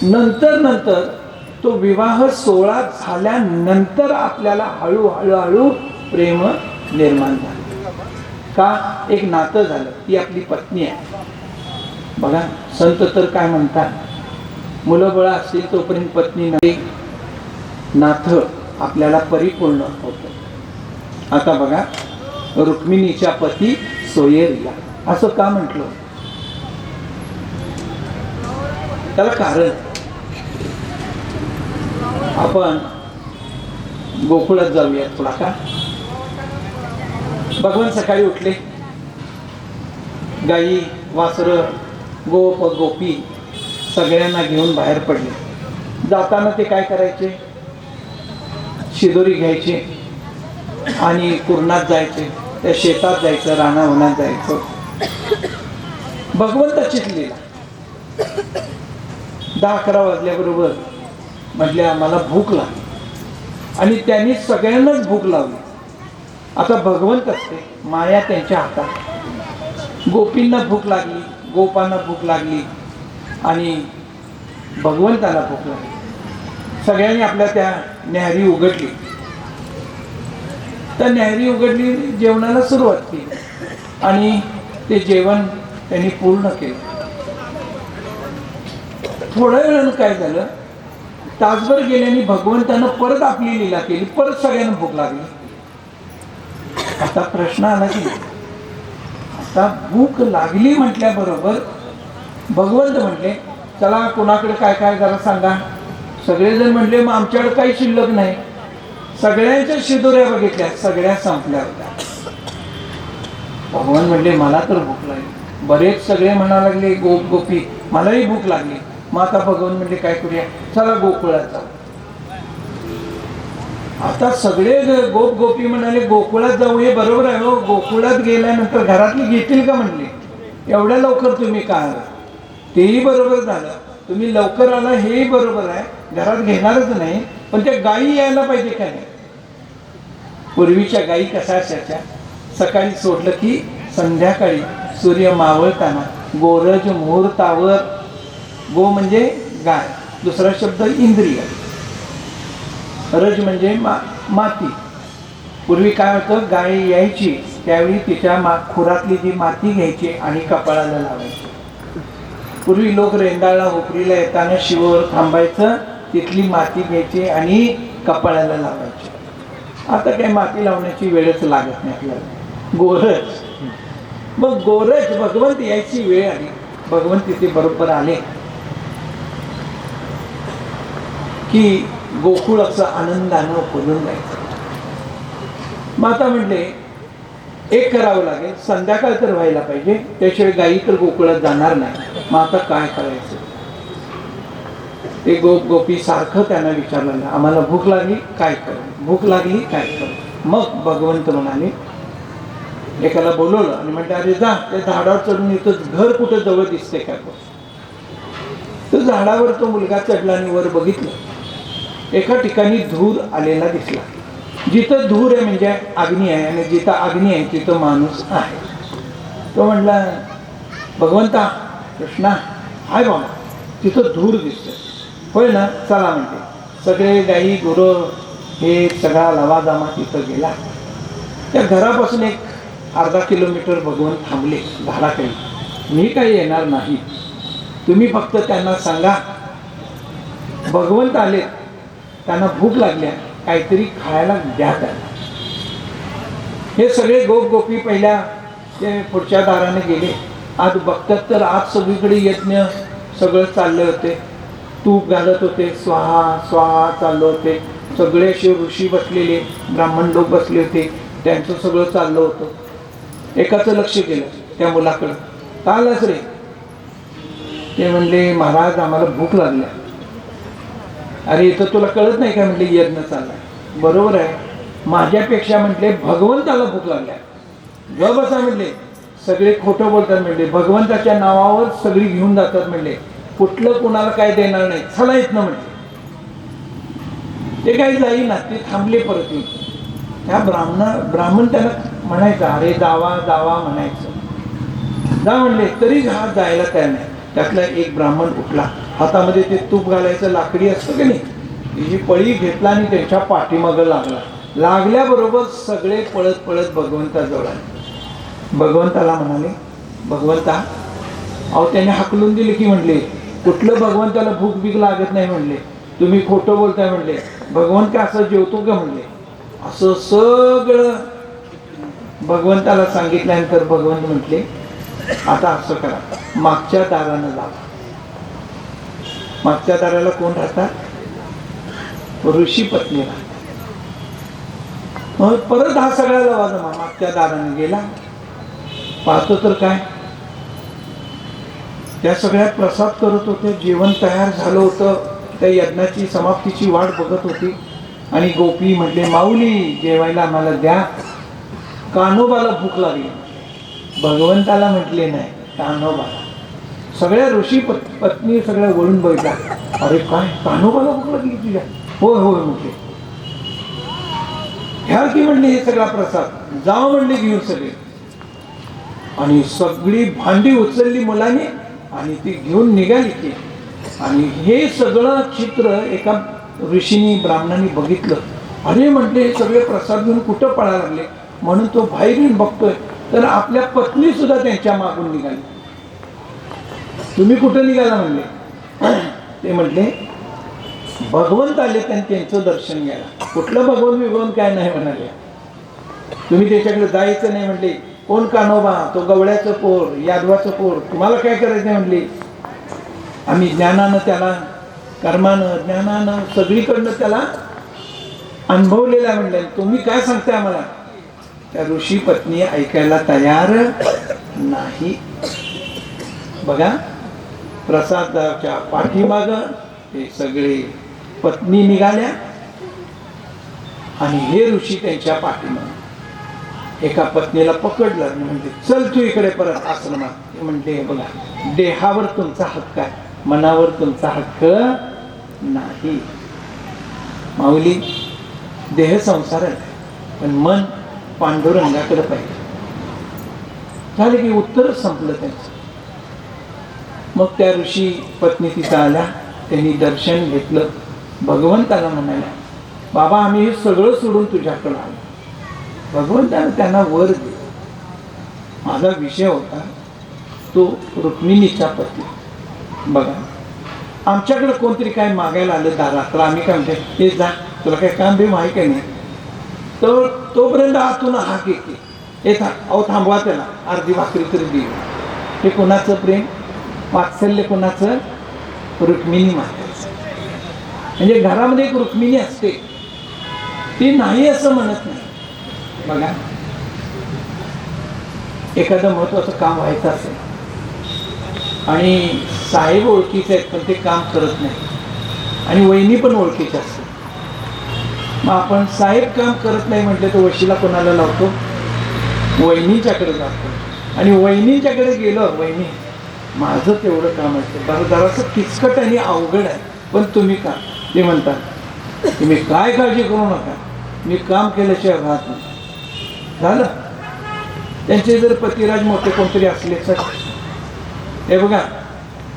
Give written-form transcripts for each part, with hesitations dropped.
नंतर नंतर तो विवाह सोहळा झाल्यानंतर आपल्याला हळूहळू प्रेम निर्माण झालं. का? एक नातं झालं, ती आपली पत्नी आहे. बघा संत तर काय म्हणतात, मुलं बळ असतील तोपर्यंत पत्नी नाही, नातं आपल्याला परिपूर्ण होतं. आता बघा रुक्मिणीच्या पती सोयरिया असं का म्हटलं? त्याला कारण, आपण गोकुळात जाऊया थोडा का. भगवान सकाळी उठले, गाई वासरं गोप गोपी सगळ्यांना घेऊन बाहेर पडले. जाताना ते काय करायचे? शिदोरी घ्यायचे आणि कुरणात जायचे, त्या शेतात जायचं, रानावनात जायचं. भगवंताचीच लीला. 10-11 वाजल्याबरोबर म्हटले आम्हाला भूक लागली, आणि त्यांनी सगळ्यांनाच भूक लावली. आता भगवंत असते, माया त्यांच्या हातात. गोपींना भूक लागली, गोपांना भूक लागली, आणि भगवंताला भूक लागली. सगळ्यांनी आपल्या त्या न्याहारी उघडली. त्या न्याहारी उघडली, जेवणाला सुरुवात केली, आणि ते जेवण त्यांनी पूर्ण केलं. थोड्या वेळानं काय झालं, तासभर गेल्याने भगवंतानं परत आपली लीला केली, परत सगळ्यांना भूक लागली. आता प्रश्न आला की आता भूक लागली म्हटल्याबरोबर भगवंत म्हटले चला कोणाकडे काय काय जरा सांगा. सगळेजण म्हटले मग आमच्याकडे काही शिल्लक नाही. सगळ्यांच्या शिदोऱ्या बघितल्या, सगळ्या संपल्या होत्या. भगवान म्हटले मला तर भूक लागली. बरेच सगळे म्हणा लागले गोप गोपी मलाही भूक लागली. मग आता भगवान म्हटले काय करूया, चला गोकुळात जाऊ. आता सगळे गोप गोपी म्हणाले गोकुळात जाऊ, हे बरोबर आहे हो. गोकुळात गेल्यानंतर घरातली घेतील का म्हणले, एवढ्या लवकर तुम्ही का आला? तेही बरोबर झालं, तुम्ही लवकर आला हेही बरोबर आहे, घरात घेणारच नाही, पण त्या गायी यायला पाहिजे का नाही? पूर्वीच्या गायी कशा असायच्या, सकाळी सोडलं की संध्याकाळी सूर्य मावळताना गोरज मुहूर्तावर. गो म्हणजे गाय, दुसरा शब्द इंद्रिय, रज म्हणजे माती. पूर्वी काय होतं, गाय यायची त्यावेळी तिच्या खुरातली जी माती घ्यायची आणि कपाळाला लावायची. पूर्वी लोक रेंदाळला हुपरीला येताना शिववर थांबायचं, तिथली माती घ्यायची आणि कपाळाला लावायची. आता काही माती लावण्याची वेळच लागत नाही आपल्याला. गोरज, मग गोरज भगवंत यायची वेळ आली. भगवंत तिथे बरोबर आले की गोकुळ असं आनंदानं फुलून जायचं. माता म्हणले एक करावं लागेल, संध्याकाळ तर व्हायला पाहिजे, त्याशिवाय गायी तर गोकुळात जाणार नाही. मग आता काय करायचं? ते गोप गोपी सारखं त्यांना विचारलं, आम्हाला भूक लागली काय करू, भूक लागली काय करू. मग भगवंत म्हणाले, एकाला बोलवलं आणि म्हटलं अरे जा त्या झाडावर चढून इथं घर कुठं जवळ दिसते का? तो झाडावर तो मुलगा चढला आणि वर बघितलं, एका ठिकाणी धूर आलेला दिसला. जिथं धूर आहे म्हणजे अग्नी आहे, आणि जिथं अग्नी आहे तिथं माणूस आहे. तो म्हटला भगवंता कृष्णा हाय बाबा, तिथं धूर दिसतोय. होय ना, चला म्हणते. सगळे गाई गुरं हे सगळा लवाजमा तिथं गेला. त्या घरापासून एक अर्धा किलोमीटर भगवंत थांबले झाडाखाली. मी काही येणार नाही, तुम्ही फक्त त्यांना सांगा भगवंत आले, त्यांना भूक लागल्या, काहीतरी खायला द्या त्यांना. हे सगळे गोप गोपी पहिल्या ते पुढच्या दाराने गेले. आज बघतात तर आज सगळीकडे यज्ञ सगळं चालले होते, तूप घालत होते, स्वाहा स्वाहा चाललं होते. सगळे असे ऋषी बसलेले, ब्राह्मण लोक बसले होते, त्यांचं सगळं चाललं होतं. एकाचं लक्ष केलं त्या मुलाकडं, का आलास रे? ते म्हणले महाराज आम्हाला भूक लागल्या. अरे इथं तुला कळत नाही का? म्हटले यज्ञ चाललाय. बरोबर आहे, माझ्यापेक्षा म्हटले भगवंताला भूक लागल्या. ग बसा म्हटले, सगळे खोटं बोलतात म्हटले, भगवंताच्या नावावर सगळी घेऊन जातात म्हटले, कुठलं कुणाला काय देणार नाही, चला येत ना म्हटले. ते काही जाई ना, ते थांबले परत येऊन. त्या ब्राह्मण त्याला म्हणायचं अरे जावा जावा म्हणायचं, जा म्हणले तरी हा जायला तयार नाही. त्यातला एक ब्राह्मण उठला हातामध्ये ते तूप घालायचं लाकडी असतं की नाही, तिची पळी घेतला आणि त्यांच्या पाठीमागं लागला. लागल्याबरोबर सगळे पळत पळत भगवंताजवळ आले. भगवंताला म्हणाले, भगवंता, अहो त्याने हाकलून दिले की म्हणले, कुठलं भगवंताला भूक बीक लागत नाही म्हणले, तुम्ही खोटं बोलताय म्हणले, भगवंत काय असं जेवतो का म्हणले. असं सगळं भगवंताला सांगितल्यानंतर भगवंत म्हटले, आता असं करा, मागच्या दारानं जा. मागच्या दाराला कोण राहतात? ऋषी पत्नी राहतात. मग परत हा सगळा लवाजमा मागच्या दाराने गेला. पाहतो तर काय, त्या सगळ्या प्रसाद करत होते, जेवण तयार झालं होतं, त्या यज्ञाची समाप्तीची वाट बघत होती. आणि गोपी म्हटले, माऊली जेवायला आम्हाला द्या, कान्होबाला भूक लागली. भगवंताला म्हटले नाही, कान्होबाला. सगळ्या ऋषी पत्नी सगळ्या वळून बघितल्या, अरे काय कान्होबाला भूक लागली तुझ्या? होय होय म्हटले, घ्या की म्हणले हे सगळा प्रसाद, जावं म्हणले घेऊन सगळे. आणि सगळी भांडी उचलली मुलाने आणि ती घेऊन निघाली की. आणि हे सगळं चित्र एका ऋषीनी ब्राह्मणाने बघितलं. अरे म्हटले हे सगळे प्रसाद घेऊन कुठं पळायला लागले. म्हणून तो बाहेर येऊन बघतोय तर आपल्या पत्नी सुद्धा त्यांच्या मागून निघाली. तुम्ही कुठं निघाला म्हणले. ते म्हटले भगवंत आले, त्यांनी त्यांचं दर्शन घ्यायला. कुठलं भगवंत काय नाही म्हणाले, तुम्ही त्याच्याकडे जायचं नाही म्हणले. कोण कान्होबा? तो गवळ्याचं पोर, यादवाचं पोर, तुम्हाला काय करायचं नाही म्हणले. आम्ही ज्ञानानं त्याला, कर्मानं ज्ञानानं सगळीकडनं त्याला अनुभवलेला म्हणले. तुम्ही काय सांगताय आम्हाला? त्या ऋषी पत्नी ऐकायला तयार नाही. बघा, प्रसादाच्या पाठीमाग हे सगळे पत्नी निघाल्या आणि हे ऋषी त्यांच्या पाठीमाग. एका पत्नीला पकडलं आणि म्हणते, चल तू इकडे परत आश्रमात. म्हणते, बघा, देहावर तुमचा हक्क आहे, मनावर तुमचा हक्क नाही. माऊली, देह संसार आहे, पण मन पांडुरंगाकडे पाहिजे. झाले की उत्तरच संपलं त्यांचं. मग त्या ऋषी पत्नी तिथं आल्या, त्यांनी दर्शन घेतलं. भगवंताला म्हणाल्या, बाबा आम्ही हे सगळं सोडून तुझ्याकडं आलो. भगवंताने त्यांना वर दिलं. माझा विषय होता तो रुक्मिणीचा पती. बघा, आमच्याकडे कोणतरी काय मागायला आलं दारात तर आम्ही काय म्हणते, हे जा, तुला काय काम बी माहीत आहे नाही. तर तोपर्यंत आतून हाक येते, हे अहो थांबवा त्याला, अर्धी भाकरी तरी देईल. हे कोणाचं प्रेम, वात्सल्य कोणाचं? रुक्मिणी मातेचं. म्हणजे घरामध्ये एक रुक्मिणी असते, ती नाही असं म्हणत नाही. बघा, एखादं महत्वाचं काम व्हायचं असेल आणि साहेब ओळखीचे आहेत पण ते काम करत नाही आणि वहिनी पण ओळखीचे असते. मग आपण साहेब काम करत नाही म्हटलं तर वशीला कोणाला लावतो? वहिनीच्याकडे जातो. आणि वहिनीच्याकडे गेलं, वहिनी माझं तेवढं काम असतं, बरं जरासं किचकट आणि अवघड आहे, पण तुम्ही का? ते म्हणतात, तुम्ही काय काळजी करू नका, मी काम केल्याशिवाय राहत नाही. झालं. त्यांचे जर पतिराज मोठे कोणतरी असले तर हे बघा,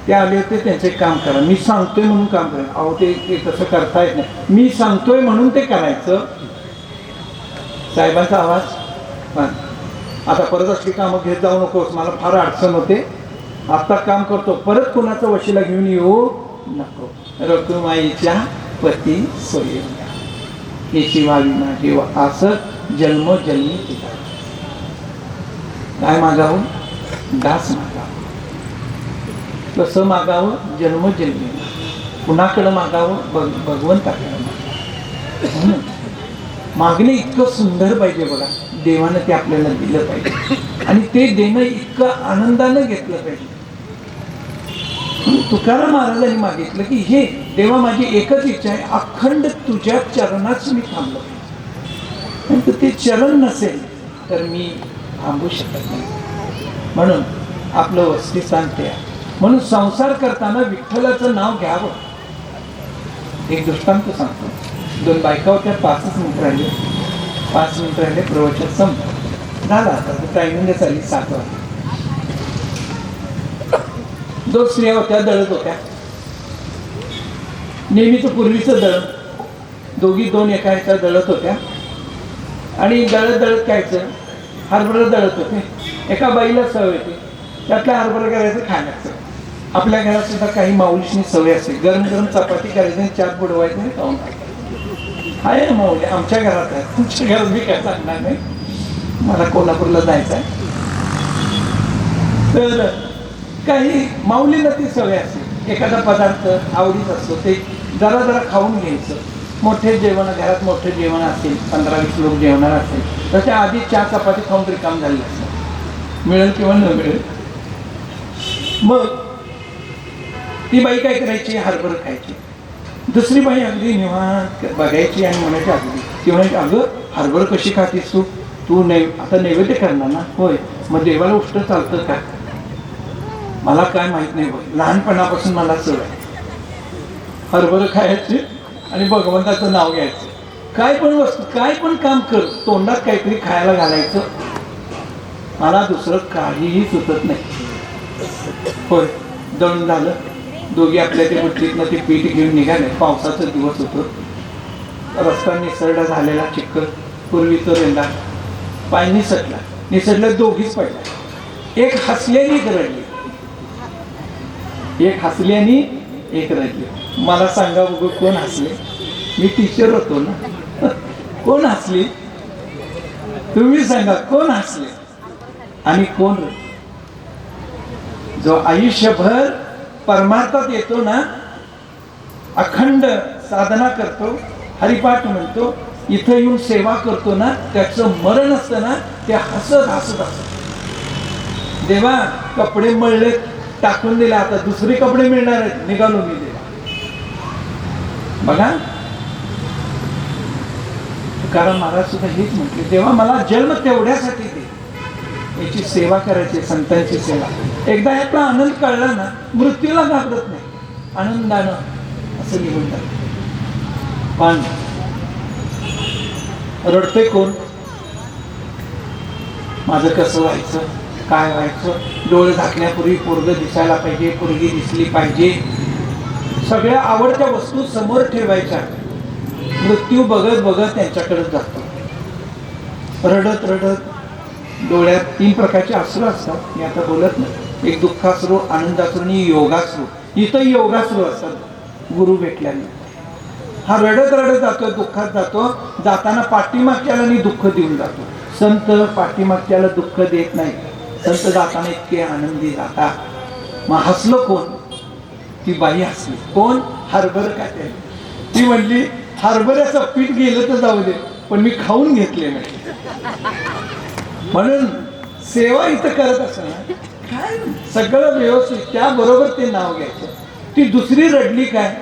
ते आले होते, त्यांचे काम करा, मी सांगतोय म्हणून काम करा. अहो ते तसं करता येत नाही, मी सांगतोय म्हणून ते करायचं. साहेबांचा आवाज, आता परत असली कामं घेत जाऊ नकोस, मला फार अडचण होते, आता काम करतो, परत कोणाचं वशिला घेऊन येऊ नको. रखुमाईच्या पती सोयींगा हे शिवावी माझी असं जन्मोजन्मी तिला. काय मागावं? दास मागावं. कसं मागावं? जन्मोजन्मी. कुणाकडं मागावं? भगवंताकडं मागावं. मागणे इतकं सुंदर पाहिजे बघा, देवानं ते आपल्याला दिलं पाहिजे आणि ते देणं इतकं आनंदानं घेतलं पाहिजे. तुकाराम महाराजांनी मागितलं की हे देवा, माझी एकच इच्छा आहे, अखंड तुझ्या चरणाच मी थांबलो पाहिजे. ते चरण नसेल तर मी थांबू शकत नाही. म्हणून आपलं वस्तीस्थान ते आहे. म्हणून संसार करताना विठ्ठलाचं नाव घ्यावं. एक दृष्टांत सांगतो. 2 बायका होत्या, 5 मिनिट राहिले, 5 मिनिट राहिले, प्रवचन संपलं. झाला आता टायमिंग झाली 7 वाजता. 2 स्त्रिया होत्या, दळत होत्या. नेहमीचं पूर्वीचं दळण, दोघी दोन एका ह्याच्या दळत होत्या आणि दळत दळत खायचं. हरभरं दळत होते. एका बाईला सवय होती त्यातल्या हरभरं करायचं खाण्याचं. आपल्या घरात सुद्धा काही माऊलीशी सवय असते, गरम गरम चपाती करायची आणि चार बुडवायचं आणि खाऊन टाकायचं. आहे माऊली आमच्या घरात आहे, तुमच्या घरात मी काय सांगणार नाही, मला कोल्हापूरला जायचं आहे. तर काही माऊलीला ती सवय असते, एखादा पदार्थ आवडीत असतो ते जरा जरा खाऊन घ्यायचं. मोठे जेवण घरात मोठे जेवण असेल, 15-20 लोक जेवणार असेल तर त्या आधी 4 चपाती खाऊन रिकाम झालेलं असतं, मिळेल किंवा न मिळेल. मग ती बाई काय करायची, हरभर खायची. दुसरी बाई अगदी निवांत बघायची आणि म्हणायची, अगदी ती म्हणायची, अगं हरभर कशी खातीस तू, तू आता नैवेद्य करणार ना. होय, मग देवाला उष्ट चालतं का. मला काय माहित नाही बघ, लहानपणापासून मला सवय हरभर खायची आणि भगवंताचं नाव घ्यायचं. काय पण वस्तू काय पण काम कर, तोंडात काहीतरी खायला घालायचं. मला दुसरं काहीही सुचत नाही. होय, दळून झालं, दोघी आपल्या ते बुट्टीतनं ते पीठ घेऊन निघाले. पावसाचा दिवस होतो, रस्ता निसरडा झालेला, चिखल, पूर्वीचं रेंदा, पाय निसटलं, दोघीच पडल्या. एक हसल्याने एक रडली, एक हसल्याने एक रडली. मला सांगा बघू कोण हसले. मी टीचर होतो ना. कोण हसली तुम्ही सांगा, कोण हसले आणि कोण रडले. जो आयुष्यभर परमार्थात येतो ना, अखंड साधना करतो, हरिपाठ म्हणतो, इथं येऊन सेवा करतो ना, त्याचं मरण असतं ना, ते हसत हसत असत. देवा कपडे मळले, टाकून दिले, आता दुसरे कपडे मिळणार आहेत, निघालो मी देवा. बघा तुकाराम महाराज सुद्धा हेच म्हटले, देवा मला जन्म तेवढ्यासाठी दे, याची सेवा करायची, संतांची सेवा. एकदा यातला आनंद कळला ना, मृत्यूला घाबरत नाही, आनंदानं असं निघून जात. पण रडतोय कोण, माझं कसं व्हायचं, काय व्हायचं, डोळे झाकण्यापूर्वी पोरगं दिसायला पाहिजे, पोरगी दिसली पाहिजे, सगळ्या आवडत्या वस्तू समोर ठेवायच्या. मृत्यू बघत बघत त्यांच्याकडे जातो. रडत रडत डोळ्यात 3 प्रकारचे अश्रू असतात, मी आता बोलत नाही. एक दुःखाश्रू, आनंदाश्रू आणि योगाश्रू. इथं योगाश्रू असतात गुरु भेटल्याने. हा रडत रडत जातो, दुःखात जातो, जाताना पाठीमागच्याला दुःख देऊन जातो. संत पाठीमागच्याला दुःख देत नाही, संत जाताना इतके आनंदी जातात. मग हसलो कोण, ती बाई हसली. कोण, हरभर खाते. ती म्हणली, हरभऱ्याचं पीठ गेलं तर जाऊ दे, पण मी खाऊन घेतले नाही. म्हणून सेवा इथं करत असताना काय सगळं व्यवस्थित, त्याबरोबर ते नाव घ्यायचं. ती दुसरी रडली काय,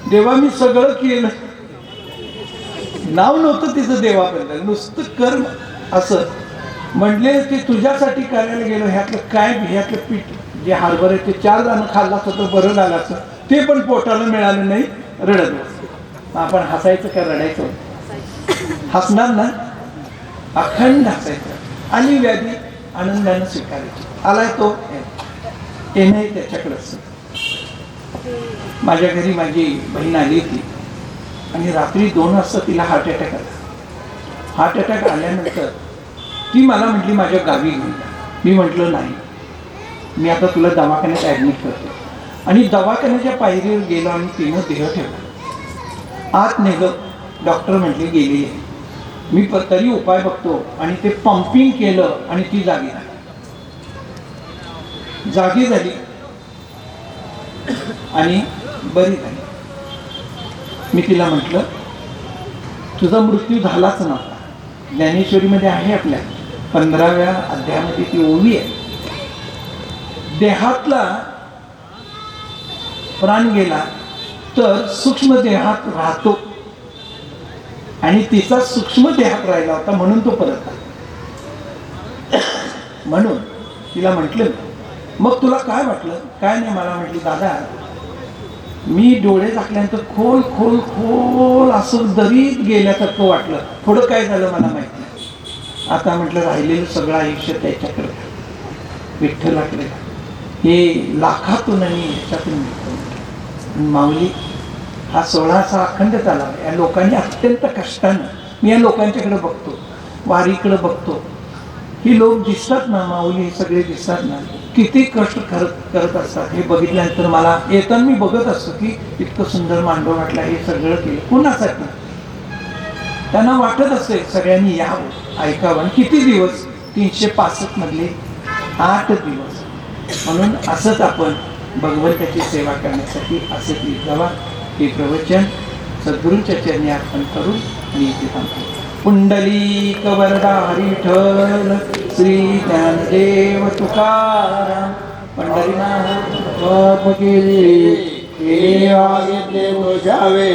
देवा मी सगळं केलं, नाव नव्हतं तिचं देवापर्यंत, नुसतं कर्म असं म्हणले. ते तुझ्यासाठी करायला गेलो, ह्यातलं काय, ह्यातलं पीठ जे हरभरे ते 4 जण खाल्ला असतं तर बरं झालं असतं, ते पण पोटाला मिळालं नाही, रडत बसतो. आपण हसायचं का रडायचं, हसणार ना, अखंड हसायचं. आणि व्याधी आनंदानं स्वीकारायची. आलाय तो येणंही त्याच्याकडंच. माझ्या घरी माझी बहीण आली होती आणि रात्री 2 वाजता तिला हार्ट अटॅक आला. हार्ट अटॅक आल्यानंतर ती मला म्हटली माझ्या गावी घेऊन. मी म्हटलं नाही, मी आता तुला दवाखान्यात ॲडमिट करतो. आणि दवाखान्याच्या पायरीवर गेलो आणि तिनं देह ठेवला. आत नेलं, डॉक्टर म्हटले गेली आहे. मी तरी उपाय बघतो आणि ते पंपिंग केलं आणि ती जागी झाली आणि बरी झाली. मी तिला म्हटलं तुझा मृत्यू झालाच नव्हता. ज्ञानेश्वरीमध्ये आहे, आपल्या 15व्या अध्यायामध्ये ती ओवी आहे. देहातला प्राण गेला तर सूक्ष्म देहात राहतो आणि तिचा सूक्ष्म देहात राहिला होता, म्हणून तो परत आला. म्हणून तिला म्हटलं, मग तुला काय वाटलं. काय नाही, मला म्हटली दादा मी डोळे झाकल्यानंतर खोल खोल खोल असं दरीत गेल्यासारखं वाटलं. थोडं काय झालं मला माहिती नाही. आता म्हटलं राहिलेलं सगळं आयुष्य त्याच्याकडे, विठ्ठलाकडे, हे लाखातून आणि ह्याच्यातून. माऊली हा 16 अखंड चालला. या लोकांनी अत्यंत कष्टानं, मी या लोकांच्याकडे बघतो, वारीकडे बघतो, ही लोक दिसतात ना, माऊली हे सगळे दिसतात ना, किती कष्ट करत असतात. हे बघितल्यानंतर मला येताना मी बघत असतो की इतकं सुंदर मांडव वाटला, हे सगळं केलं कुणासाठी. त्यांना वाटत असते सगळ्यांनी यावं, ऐकावं. आणि किती दिवस, 365 मधले 8 दिवस. म्हणून असंच आपण भगवंताची सेवा करण्यासाठी असंच लिहित जावा. हे प्रवचन सद्गुरूंच्या चरणी अर्पण करून मी इथे थांबतो. पुंडलिक वरदा हरिठल श्री ज्ञानदेव तुकाराम पंढरीनाथ केली आगितले बुजावे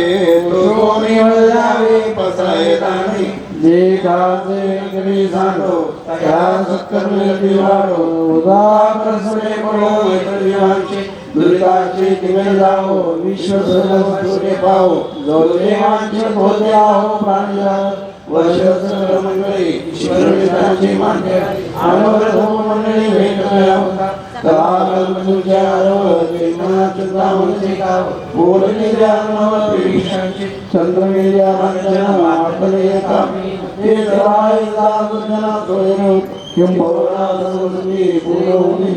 कोणी जावे पसाय दाणी जे काजे गरी झालो त्या सत्कर्मे दिवाळो उदा प्रसने पडो मैत्रियांचे दुर्गाचे दिवे जाओ विश्व सर्वसुरे पाओ जो देवांचे भोते आहो प्राणी वर्ष सर्व मंडळी ईश्वर विधानाचे मान्य आनंद हो मंडळी भेट होता काल तुझ्या आरोग्य मनाचा मनसे गाव बोलणे जाणव पेशांचे चंद्रमेल्या मंडळ आपले कामी ते सवाई जागजना सोयरो किंबोरा सर्वस्वी बोलवणी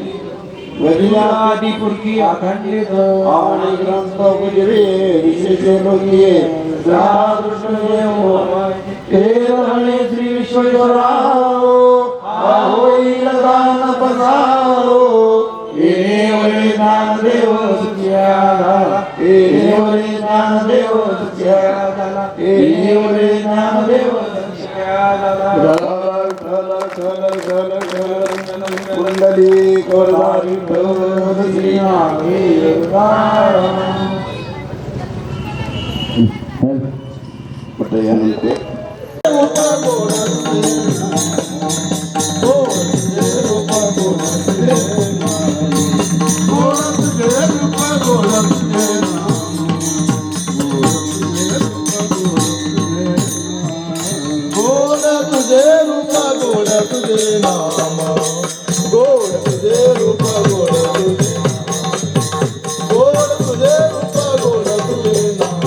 वदियादी पुरकी अखंडित आणि ग्रंथ गुजरे विशेष लोकीये केरळे श्री विश्वेश्वराव होईल दान पसारो एवढे ज्ञानदेव सुख्याला एवढे ज्ञानदेव सुख्याला एवढे ज्ञानदेव सुख्याला कुंडली कोरवारी भगवती पटयानंतर तुझे नाम गोड तुझे रूप गोड तुझे गोड तुझे रूप गोड तुझे नाम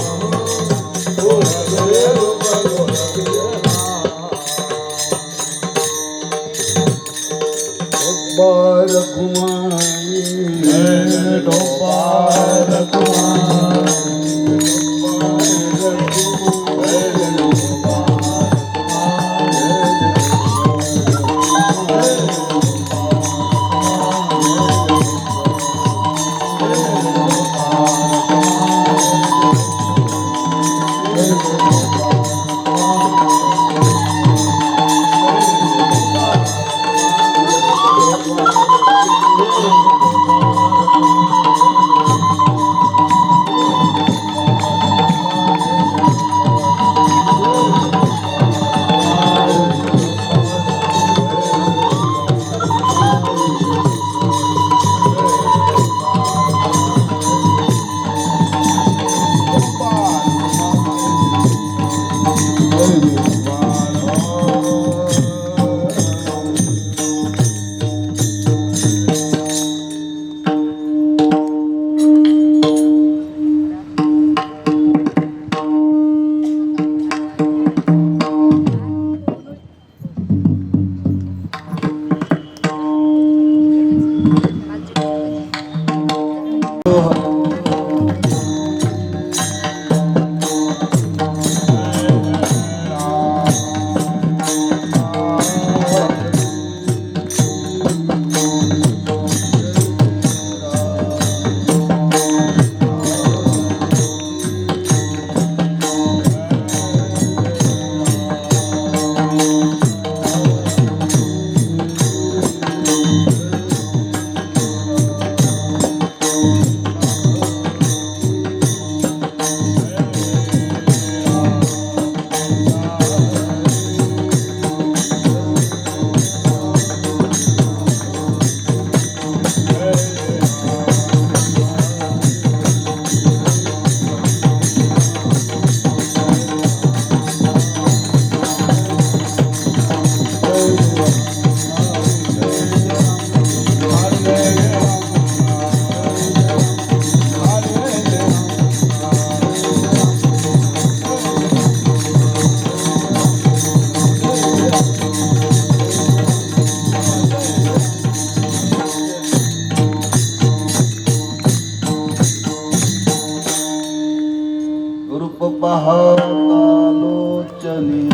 पाहता लोचनी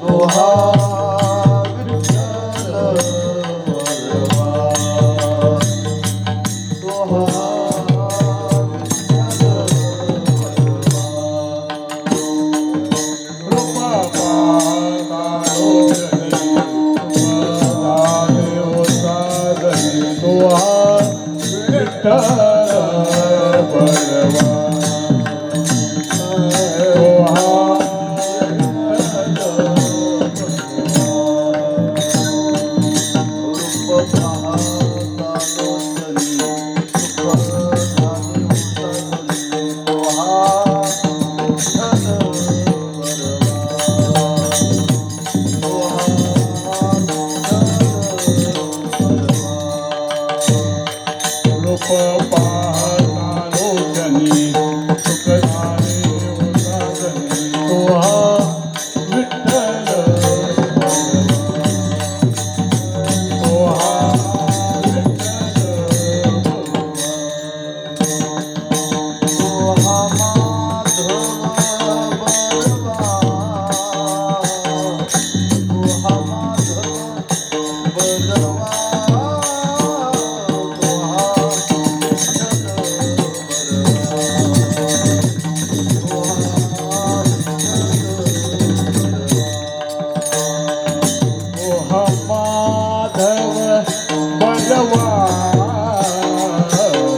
तो हा विठ्ठल वरवा.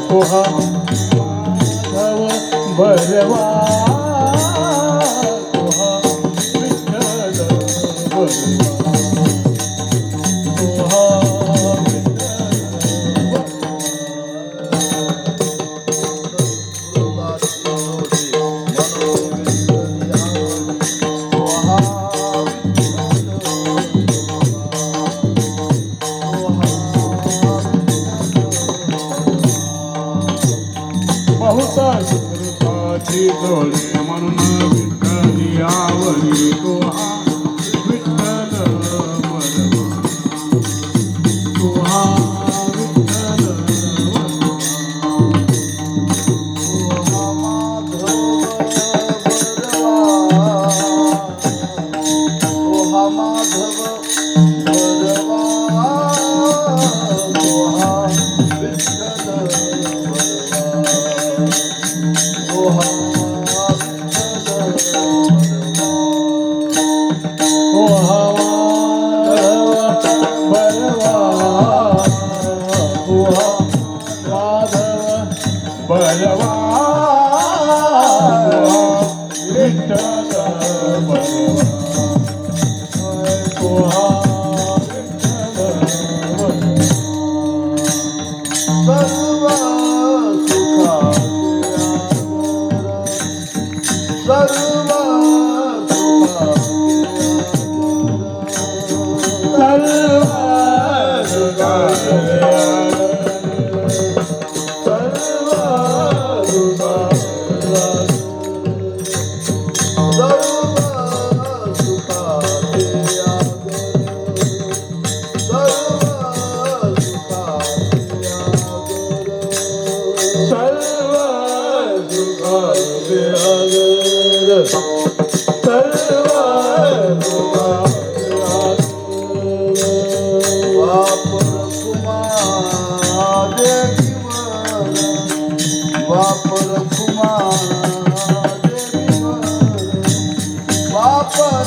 तो हा भरवा तुहा विठ्ठल तुहा बहुता सुकृताची जोडे म्हणून विठ्ठली आवडी तुहा विठ्ठल वरवा तुहा विठ्ठल बलवा विठ्ठल बलवा तुहा सर्व बापर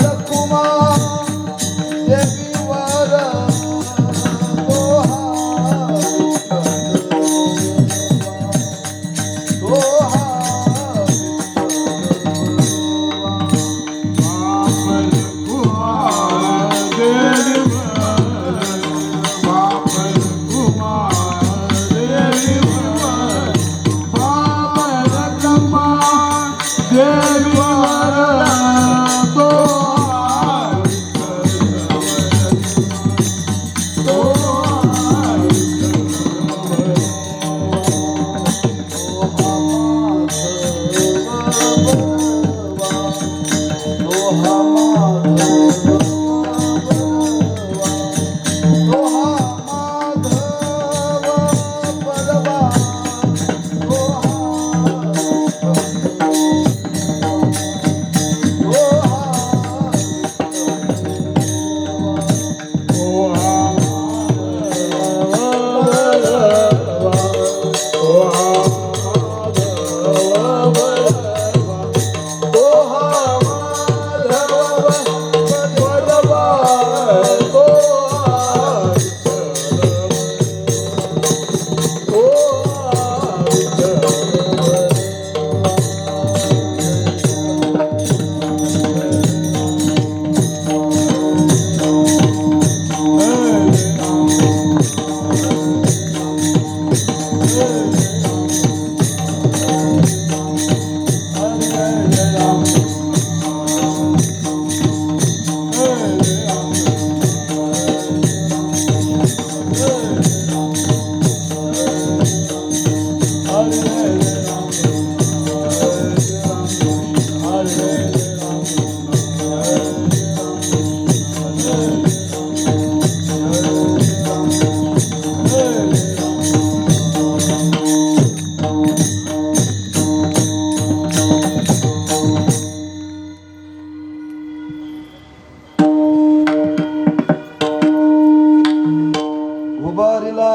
उभारिला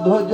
ध्वज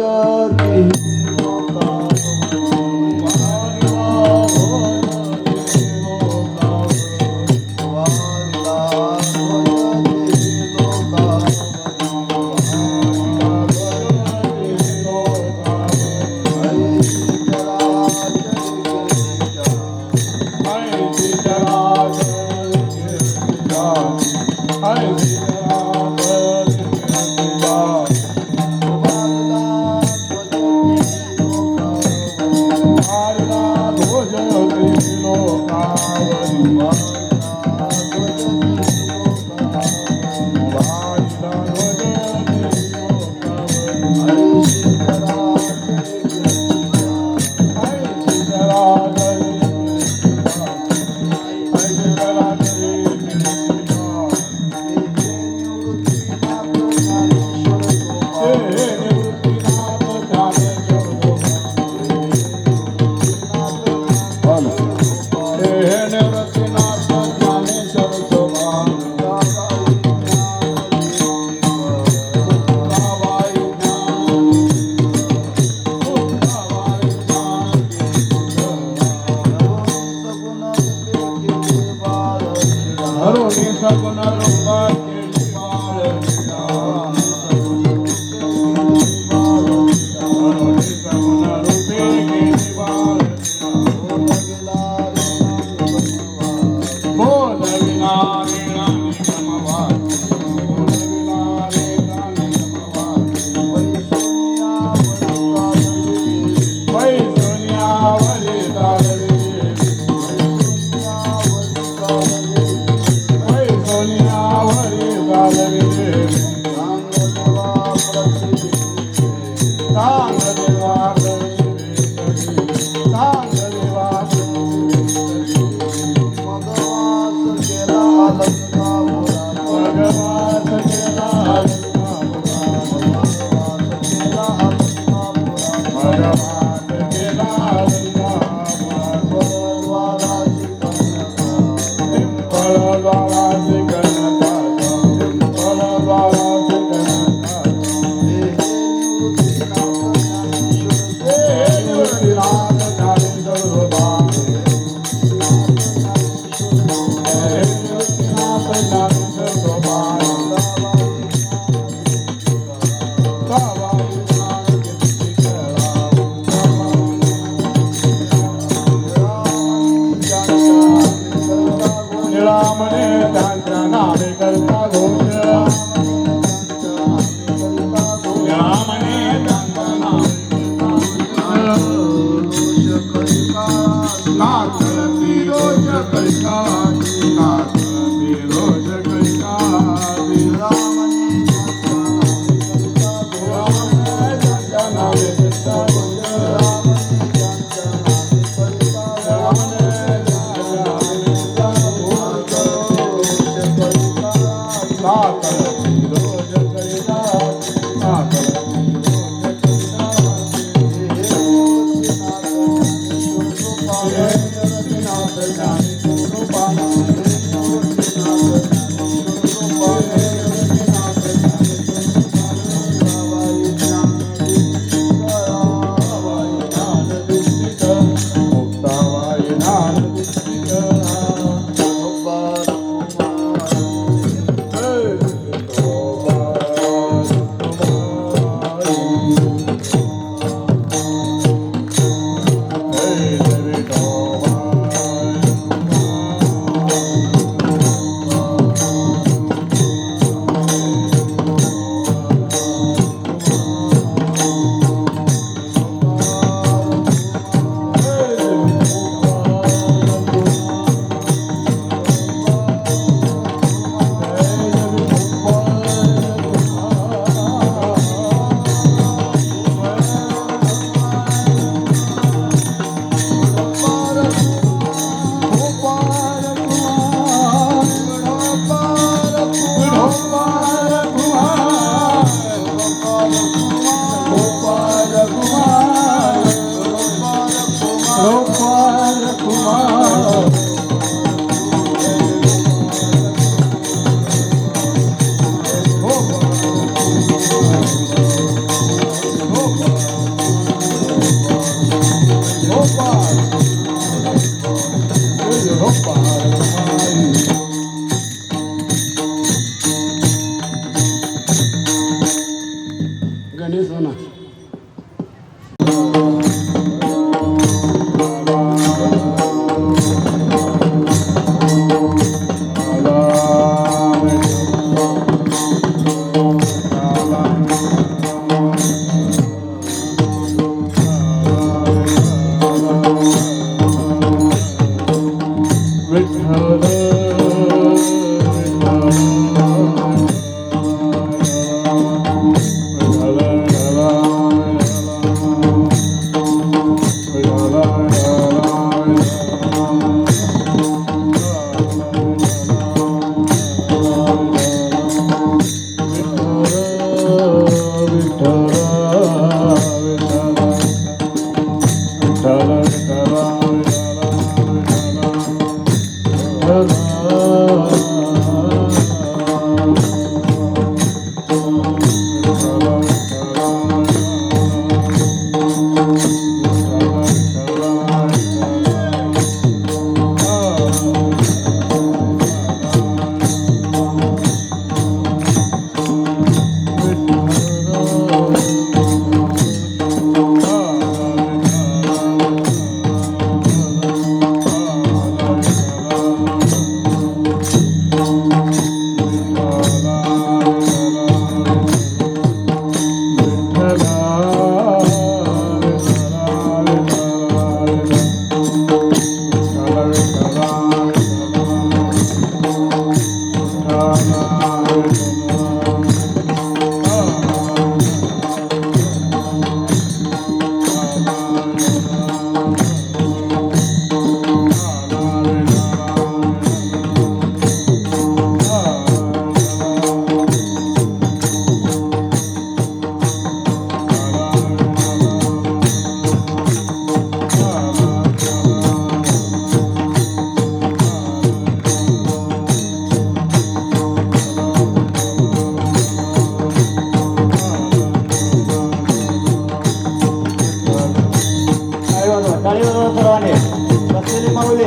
हातावर सर्वांनी बसलेली माऊली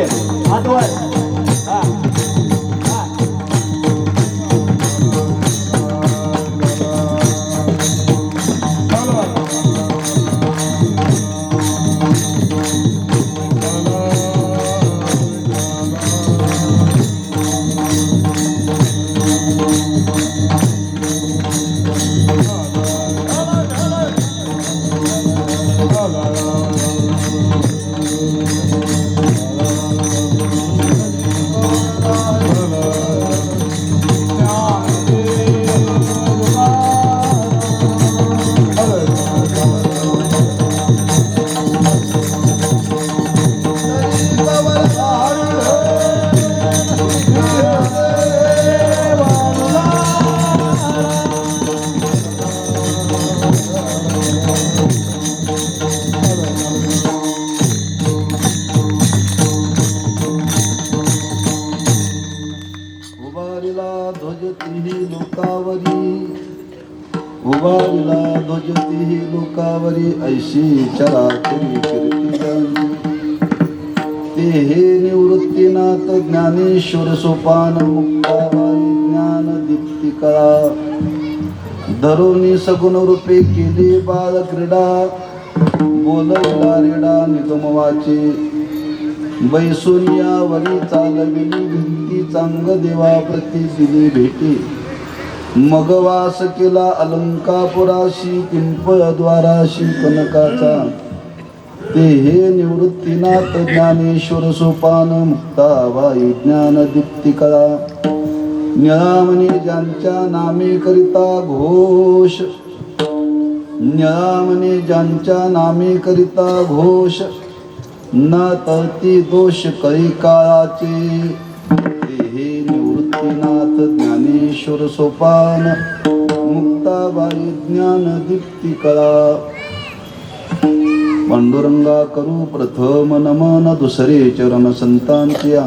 हात वर हा हा उभारिला ध्वज तिही लोकावरी उभारिला ध्वज तिही लोकावरी ऐशी चराचरी कीर्ती गांधी. ते हे निवृत्तीनाथ ज्ञानेश्वर सोपान मुक्ताबाई ज्ञान दीप्ती कळा धरुणी सगुण रूपे केली बाल क्रीडा बोलविला रेडा निगम वाचे बैसोनिया वरी चालविली भिंती चांग देवा प्रति दिली भेटी मग वास केला अलंकापुराशी पिंपळद्वाराशी कनकाचा ते हे निवृत्तीनाथ ज्ञानेश्वर सोपान मुक्ताबाई ज्ञान दीप्ती कळा निळामणी ज्यांच्या नामे करिता घोष निळामणी ज्यांच्या नामे करिता घोष न तळती दोष कळी काळाचे ते हे निवृत्तीनाथ ज्ञानेश्वर सोपान मुक्ताबाई ज्ञान दीप्ती कळा पांडुरंगा करू प्रथम नमन दुसरे चरण संतांच्या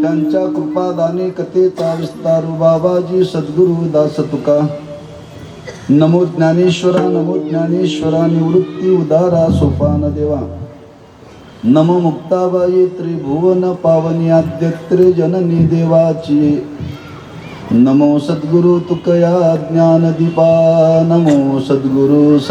त्यांच्या कृपादाने कथेचा विस्तारू बाबाजी सद्गुरु दास तुका नमो ज्ञानेश्वरा निवृत्ती उदारा सोपान देवा नमो मुक्ताबाई त्रिभुवन पावनी आद्यत्रे जननी देवाची नमो सद्गुरु तुकया ज्ञानदीपा नमो सद्गुरु